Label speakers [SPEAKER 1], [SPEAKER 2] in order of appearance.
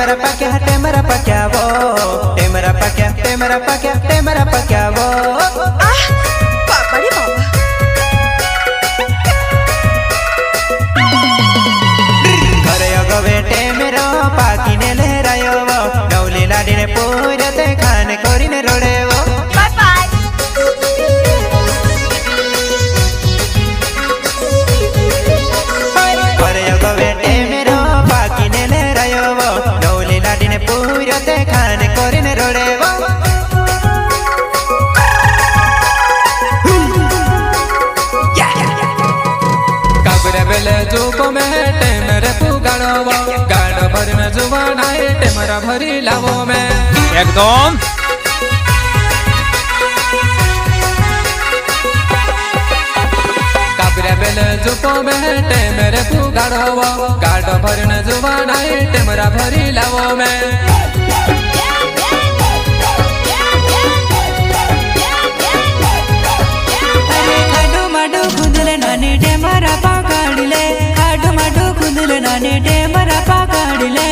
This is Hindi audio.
[SPEAKER 1] टेमरा पक्या वो टेमरा पक्या वो
[SPEAKER 2] बाबा रे बाबा
[SPEAKER 1] घरे गवे टेमरो पाकीने लहरायो वो नवली लाडीने पूरते खाने कोरीने रोडे वो
[SPEAKER 2] बाय बाय
[SPEAKER 1] घरे गवे टेमरो पाकीने लहरायो वो नवली लाडीने पूरते खाने कोरीने रोडे वो
[SPEAKER 3] बेले जुको में टेमरे पुगाड़ो गाड़ो भरी में जुबान आए टेमरा भरी लावो में
[SPEAKER 4] एकदम
[SPEAKER 3] काबरे बेले जुको में टेमरे पुगाड़ो गाड़ो भरी में जुबान आए टेमरा भरी लावो में
[SPEAKER 5] नानी टेमरा पकड़ले खाडू माडू खुदले नानी टेमरा पकड़ले